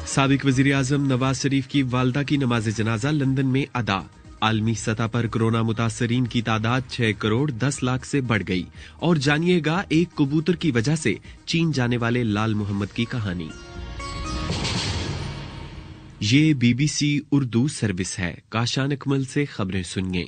साबिक वजीर आजम नवाज शरीफ की वालदा की नमाज जनाजा लंदन में अदा। आलमी सतह पर कोरोना मुतासरीन की तादाद 6 करोड़ 10 लाख से बढ़ गई। और जानिएगा एक कबूतर की वजह से चीन जाने वाले लाल मोहम्मद की कहानी। ये BBC उर्दू सर्विस है। काशान अकमल से खबरें सुनिए।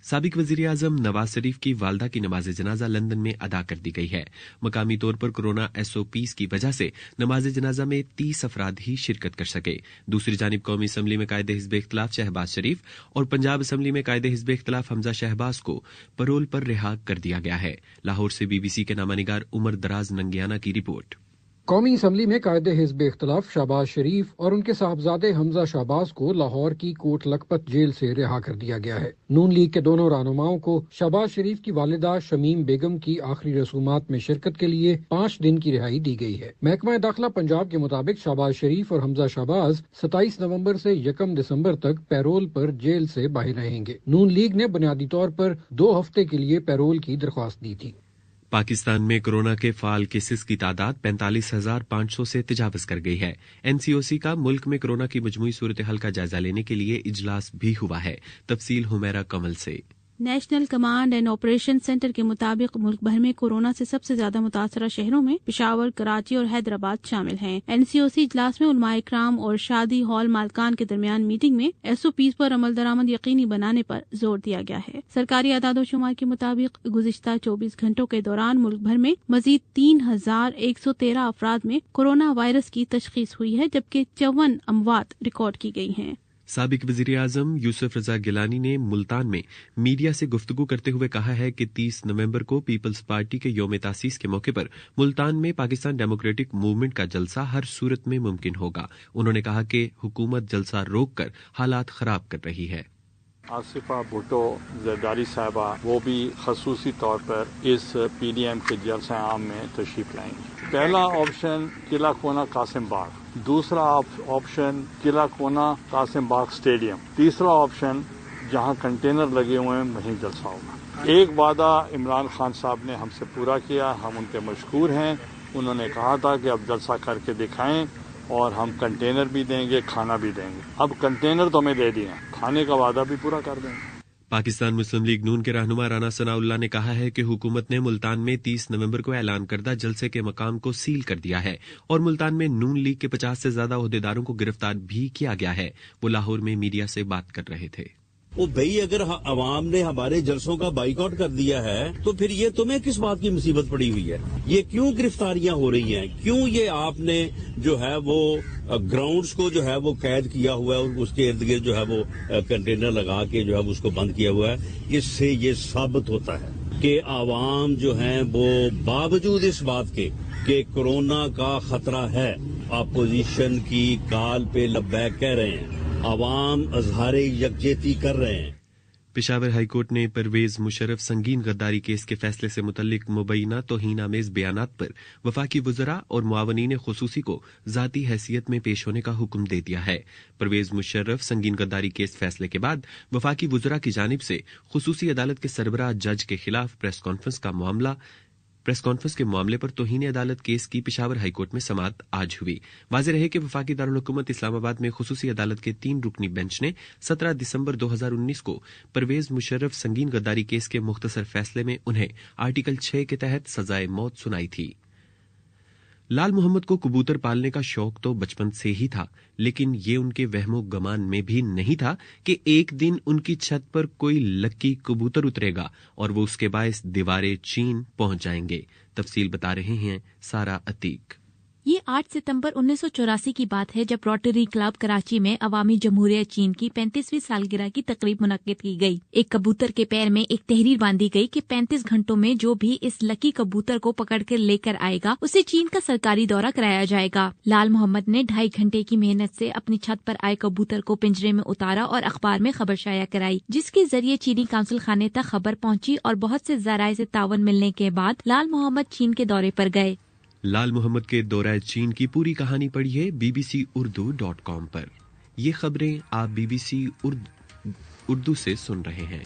साबिक वजीर आजम नवाज शरीफ की वालदा की नमाज जनाजा लंदन में अदा कर दी गई है। मकामी तौर पर कोरोना SOPs की वजह से नमाज जनाजा में 30 अफराद ही शिरकत कर सके। दूसरी जानिब कौमी असम्बली में कायदे हिज़्ब इख्तिलाफ शहबाज शरीफ और पंजाब असम्बली में कायदे हिज़्ब इख्तिलाफ हमजा शहबाज को परोल पर रिहा कर दिया गया है। लाहौर से BBC के नामानिगार उमर दराज नंगियाना की रिपोर्ट। कौमी असम्बली में कायदे हिज़्ब इख्तिलाफ शहबाज शरीफ और उनके साहबजादे हमजा शहबाज को लाहौर की कोट लखपत जेल से रिहा कर दिया गया है। नून लीग के दोनों रहनुमाओं को शहबाज शरीफ की वालिदा शमीम बेगम की आखिरी रसूमात में शिरकत के लिए 5 दिन की रिहाई दी गई है। महकमा दाखिला पंजाब के मुताबिक शहबाज शरीफ और हमजा शहबाज 27 नवंबर से 1 दिसंबर तक पैरोल पर जेल से बाहर रहेंगे। नून लीग ने बुनियादी तौर पर 2 हफ्ते के लिए पैरोल की दरख्वास्त दी थी। पाकिस्तान में कोरोना के फाल केसेस की तादाद 45,500 से तजावज कर गई है। NCOC का मुल्क में कोरोना की मजमूई सूरत हाल का जायजा लेने के लिए इजलास भी हुआ है। तफसील हुमैरा कमल से। National command and operation centre के मुताबिक मुल्क भर में कोरोना से सबसे ज्यादा मुतासरा शहरों में पेशावर, कराची और हैदराबाद शामिल हैं। NCOC इजलास में उलमाए इकराम और शादी हॉल मालकान के दरमियान मीटिंग में SOPs पर अमल दरामद यकीनी बनाने पर जोर दिया गया है। सरकारी आदाद शुमार के मुताबिक गुज़िश्ता 24 घंटों के दौरान मुल्क भर में मजीद 3,113 अफराद में कोरोना वायरस की तशखीस हुई है, जबकि 54 अमवात रिकॉर्ड की गई हैं। साबिक वजीर आजम यूसुफ रजा गिलानी ने मुल्तान में मीडिया से गुफ्तगू करते हुए कहा है कि 30 नवंबर को पीपल्स पार्टी के यौम तासीस के मौके पर मुल्तान में पाकिस्तान डेमोक्रेटिक मूवमेंट का जलसा हर सूरत में मुमकिन होगा। उन्होंने कहा कि हुकूमत जलसा रोककर हालात खराब कर रही है। आसिफा भुट्टो जरदारी साहबा वो भी खसूसी तौर पर इस PDM के जलसा आम में तशरीफ लाएंगी। पहला ऑप्शन किला कोना कासिम बाग, दूसरा ऑप्शन किला कोना कासिम बाग स्टेडियम, तीसरा ऑप्शन जहां कंटेनर लगे हुए हैं वहीं जलसा होगा। एक वादा इमरान खान साहब ने हमसे पूरा किया, हम उनके मशकूर हैं। उन्होंने कहा था कि अब जलसा करके दिखाएं और हम कंटेनर भी देंगे, खाना भी देंगे। अब कंटेनर तो हमें दे दिए, खाने का वादा भी पूरा कर देंगे। पाकिस्तान मुस्लिम लीग नून के रहनुमा राना सनाउल्लाह ने कहा है कि हुकूमत ने मुल्तान में 30 नवंबर को ऐलान करदा जलसे के मकाम को सील कर दिया है और मुल्तान में नून लीग के 50 से ज्यादा ओहदेदारों को गिरफ्तार भी किया गया है। वो लाहौर में मीडिया से बात कर रहे थे। वो भाई अगर अवाम ने हमारे जलसों का बाइकआउट कर दिया है तो फिर ये तुम्हें किस बात की मुसीबत पड़ी हुई है? ये क्यों गिरफ्तारियां हो रही हैं? क्यों ये आपने जो है वो ग्राउंड्स को जो है वो कैद किया हुआ है और उसके इर्द गिर्द जो है वो कंटेनर लगा के जो है उसको बंद किया हुआ है? इससे ये साबित होता है कि आवाम जो है वो बावजूद इस बात के कि कोरोना का खतरा है, अपोजिशन की काल पे लब्बैक कह रहे हैं, आवाम अजहारे यकजहती कर रहे हैं। पेशावर हाईकोर्ट ने परवेज मुशर्रफ संगीन गद्दारी केस के फैसले से मुतल्लिक मुबैना तौहीन आमेज बयानात पर वफाकी वज़रा और मुआवनीन खुसूसी को ज़ाती हैसियत में पेश होने का हुक्म दे दिया है। परवेज मुशर्रफ संगीन गद्दारी केस फैसले के बाद वफाकी वज़रा की जानिब से खुसूसी अदालत के सरबराह जज के खिलाफ प्रेस कॉन्फ्रेंस के मामले पर तौहीन अदालत केस की पेशावर हाईकोर्ट में समाअत आज हुई। वाज़ेह रहे कि वफाकी दारुल हुकूमत इस्लामाबाद में खुसूसी अदालत के 3 रुकनी बेंच ने 17 दिसंबर 2019 को परवेज मुशर्रफ संगीन गद्दारी केस के मुख्तसर फैसले में उन्हें आर्टिकल 6 के तहत सजाए मौत सुनाई थी। लाल मोहम्मद को कबूतर पालने का शौक तो बचपन से ही था, लेकिन ये उनके वहमो गमान में भी नहीं था कि एक दिन उनकी छत पर कोई लक्की कबूतर उतरेगा और वो उसके बायस दीवारे चीन पहुंच जाएंगे। तफसील बता रहे हैं सारा अतीक। ये 8 सितंबर 1984 की बात है जब रोटरी क्लब कराची में अवामी जमहूरिया चीन की 35वीं सालगिरह की तकरीब मुनक्किद की गई। एक कबूतर के पैर में एक तहरीर बांधी गई कि 35 घंटों में जो भी इस लकी कबूतर को पकड़ कर लेकर आएगा उसे चीन का सरकारी दौरा कराया जाएगा। लाल मोहम्मद ने 2.5 घंटे की मेहनत से अपनी छत पर आए कबूतर को पिंजरे में उतारा और अखबार में खबर शाया कराई, जिसके जरिए चीनी काउंसिल खाने तक खबर पहुंची और बहुत से जराए से तावन मिलने के बाद लाल मोहम्मद चीन के दौरे पर गए। लाल मोहम्मद के दौरा चीन की पूरी कहानी पढ़िए bbcurdu.com पर। ये खबरें आप BBC उर्दू से सुन रहे हैं।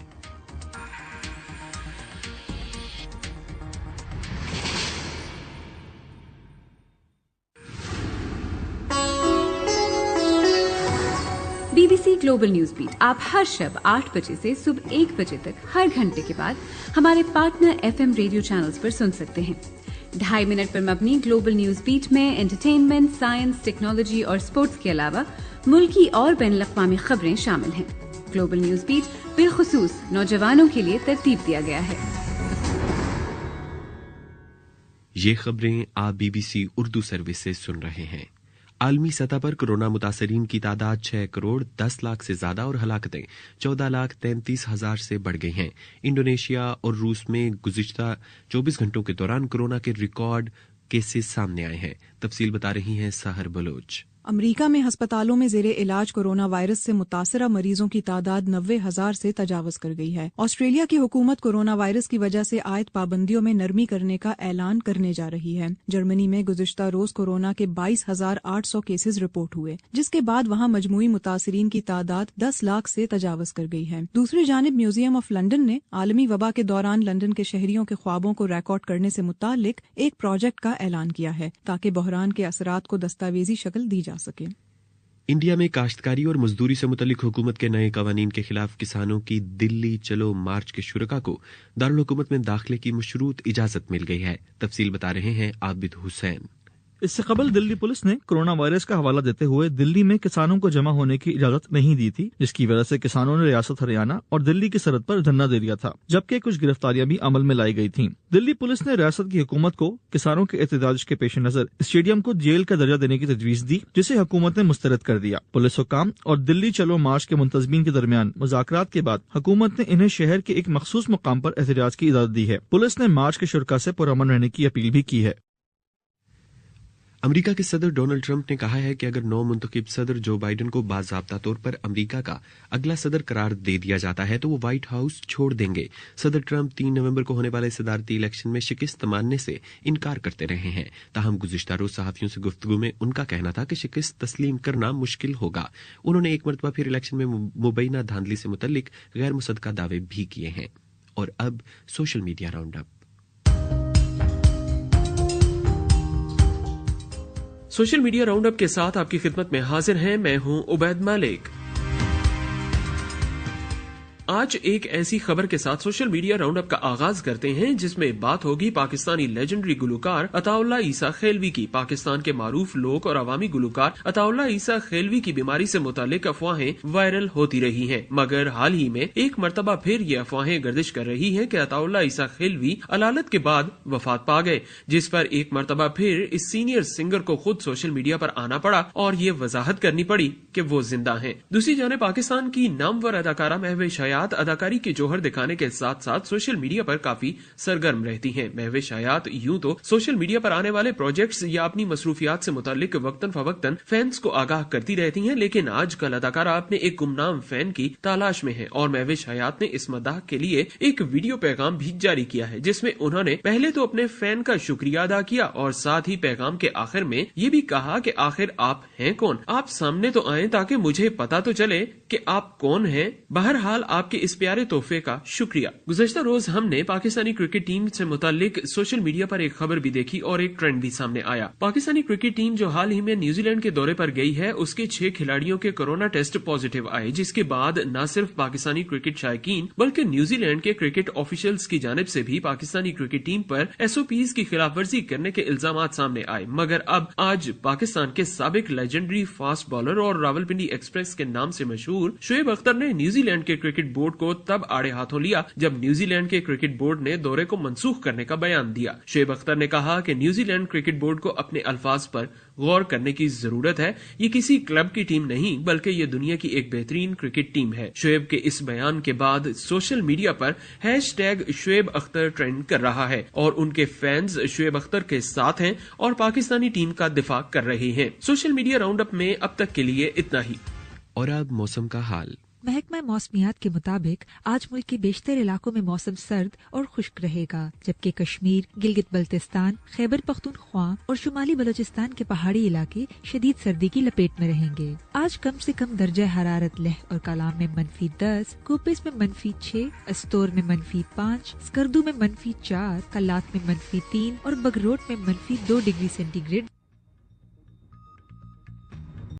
BBC ग्लोबल न्यूज बीट आप हर शब 8 बजे से सुबह 1 बजे तक हर घंटे के बाद हमारे पार्टनर FM रेडियो चैनल्स पर सुन सकते हैं। 2.5 मिनट पर मबनी ग्लोबल न्यूज बीट में एंटरटेनमेंट, साइंस, टेक्नोलॉजी और स्पोर्ट्स के अलावा मुल्की और बैनुल-अक़वामी खबरें शामिल हैं। ग्लोबल न्यूज बीट बिलखुसूस नौजवानों के लिए तरतीब दिया गया है। ये खबरें आप BBC उर्दू सर्विस से सुन रहे हैं। आलमी सतह पर कोरोना मुतासरीन की तादाद 6 करोड़ 10 लाख से ज्यादा और हलाकतें 14,33,000 से बढ़ गई हैं। इंडोनेशिया और रूस में गुज़िश्ता 24 घंटों के दौरान कोरोना के रिकॉर्ड केसेस सामने आए हैं। तफसील बता रही हैं सहर बलोच। अमरीका में हस्पतालों में ज़ेरे इलाज कोरोना वायरस से मुतासरा मरीजों की तादाद 90,000 से तजावज कर गई है। ऑस्ट्रेलिया की हुकूमत कोरोना वायरस की वजह से आयद पाबंदियों में नरमी करने का ऐलान करने जा रही है। जर्मनी में गुज़िश्ता रोज कोरोना के 22,800 केसेस रिपोर्ट हुए, जिसके बाद वहां मजमूई मुतासरीन की तादाद 10 लाख से तजावज कर गई है। दूसरी जानिब म्यूजियम ऑफ लंदन ने आलमी वबा के दौरान लंदन के शहरियों के ख्वाबों को रिकॉर्ड करने से मुतालिक एक प्रोजेक्ट का ऐलान किया है ताकि बहरान के असरात को दस्तावेजी शक्ल दी जा सके। इंडिया में काश्तकारी और मजदूरी से मुतल्लिक हुकूमत के नए कवानीन के खिलाफ किसानों की दिल्ली चलो मार्च के शुरका को दारुल हुकूमत में दाखिले की मशरूत इजाजत मिल गई है। तफसील बता रहे हैं आबिद हुसैन। इससे कबल दिल्ली पुलिस ने कोरोना वायरस का हवाला देते हुए दिल्ली में किसानों को जमा होने की इजाजत नहीं दी थी, जिसकी वजह से किसानों ने रियासत हरियाणा और दिल्ली की सरहद पर धरना दे दिया था, जबकि कुछ गिरफ्तारियां भी अमल में लाई गई थीं। दिल्ली पुलिस ने रियासत की हुकूमत को किसानों के एहतजाज के पेश नजर स्टेडियम को जेल का दर्जा देने की तजवीज दी, जिसे हुकूमत ने मुस्तरद कर दिया। पुलिस हुकाम और दिल्ली चलो मार्च के मुंतजमीन के दरमियान मुज़ाकरात के बाद हुकूमत ने इन्हें शहर के एक मखसूस मुकाम पर एहतजाज की इजाजत दी है। पुलिस ने मार्च के शुरका से पुरअमन रहने की अपील भी की है। अमेरिका के सदर डोनाल्ड ट्रंप ने कहा है कि अगर नौ मुंतखब सदर जो बाइडेन को बाज़ाब्ता तौर पर अमेरिका का अगला सदर करार दे दिया जाता है तो वो व्हाइट हाउस छोड़ देंगे। सदर ट्रंप 3 नवंबर को होने वाले सदारती इलेक्शन में शिकस्त मानने से इनकार करते रहे हैं। ताहम गुज़िश्ता रोज सहाफियों से गुफ्तगू में उनका कहना था कि शिकस्त तस्लीम करना मुश्किल होगा। उन्होंने एक मरतबा फिर इलेक्शन में मुबैना धांधली से मुतल्लिक गैर मुसद्दका दावे भी किए हैं। और अब social media round up. Social media round up के साथ आपकी खिदमत में हाजिर हैं, मैं हूं उबैद मालिक। आज एक ऐसी खबर के साथ सोशल मीडिया राउंड अप का आगाज करते हैं जिसमें बात होगी पाकिस्तानी लेजेंडरी गुलकार अताउल्ला ईसा खेलवी की। पाकिस्तान के मारूफ लोक और अवामी गुलकार अताउल्ला ईसा खेलवी की बीमारी से मुतालिक अफवाहें वायरल होती रही हैं, मगर हाल ही में एक मरतबा फिर ये अफवाहें गर्दिश कर रही हैं कि अताउल्ला ईसा खेलवी अलालत के बाद वफात पा गए, जिस पर एक मरतबा फिर इस सीनियर सिंगर को खुद सोशल मीडिया पर आना पड़ा और ये वजाहत करनी पड़ी कि वो जिंदा हैं। दूसरी जाने पाकिस्तान की नामवर अदाकारा महविश हयात अदाकारी के जौहर दिखाने के साथ साथ सोशल मीडिया पर काफी सरगर्म रहती हैं। महविश हयात यूं तो सोशल मीडिया पर आने वाले प्रोजेक्ट्स या अपनी मसरूफियात से मुतालिक वक्तन फवक्तन फैंस को आगाह करती रहती हैं, लेकिन आजकल अदाकारा अपने एक गुमनाम फैन की तलाश में है और महविश हयात ने इस मदाह के लिए एक वीडियो पैगाम भी जारी किया है, जिसमें उन्होंने पहले तो अपने फैन का शुक्रिया अदा किया और साथ ही पैगाम के आखिर में ये भी कहा कि आखिर आप हैं कौन, आप सामने तो आए ताकि मुझे पता तो चले कि आप कौन हैं। बहरहाल आपके इस प्यारे तोहफे का शुक्रिया। गुज़श्ता रोज हमने पाकिस्तानी क्रिकेट टीम से मुतालिक सोशल मीडिया पर एक खबर भी देखी और एक ट्रेंड भी सामने आया। पाकिस्तानी क्रिकेट टीम जो हाल ही में न्यूजीलैंड के दौरे पर गई है, उसके 6 खिलाड़ियों के कोरोना टेस्ट पॉजिटिव आए, जिसके बाद न सिर्फ पाकिस्तानी क्रिकेट शायकीन बल्कि न्यूजीलैंड के क्रिकेट ऑफिशियल्स की जानिब से भी पाकिस्तानी क्रिकेट टीम पर SOPs की खिलाफ वर्जी करने के इल्जाम सामने आए। मगर अब आज पाकिस्तान के साबिक लेजेंडरी फास्ट बॉलर और रावलपिंडी एक्सप्रेस के नाम से मशहूर शोएब अख्तर ने न्यूजीलैंड के क्रिकेट बोर्ड को तब आड़े हाथों लिया जब न्यूजीलैंड के क्रिकेट बोर्ड ने दौरे को मंसूख करने का बयान दिया। शोएब अख्तर ने कहा कि न्यूजीलैंड क्रिकेट बोर्ड को अपने अल्फाज पर गौर करने की जरूरत है। ये किसी क्लब की टीम नहीं बल्कि ये दुनिया की एक बेहतरीन क्रिकेट टीम है। शोएब के इस बयान के बाद सोशल मीडिया पर #शोएब अख्तर ट्रेंड कर रहा है और उनके फैंस शोएब अख्तर के साथ हैं और पाकिस्तानी टीम का दिफा कर रहे हैं। सोशल मीडिया राउंड अप में अब तक के लिए इतना ही। और अब मौसम का हाल। महकमा मौसमियात के मुताबिक आज मुल्क के बेशतर इलाकों में मौसम सर्द और खुश्क रहेगा, जबकि कश्मीर, गिलगित बल्तिस्तान, खैबर पख्तूनख्वा और शुमाली बलोचिस्तान के पहाड़ी इलाके शदीद सर्दी की लपेट में रहेंगे। आज कम से कम दर्जा हरारत लेह और कलाम में -10, कोपिस में -6, अस्तोर में -5, स्कर्दू में -4, कल्लात में -3 और बगरोट में -2 डिग्री सेंटीग्रेड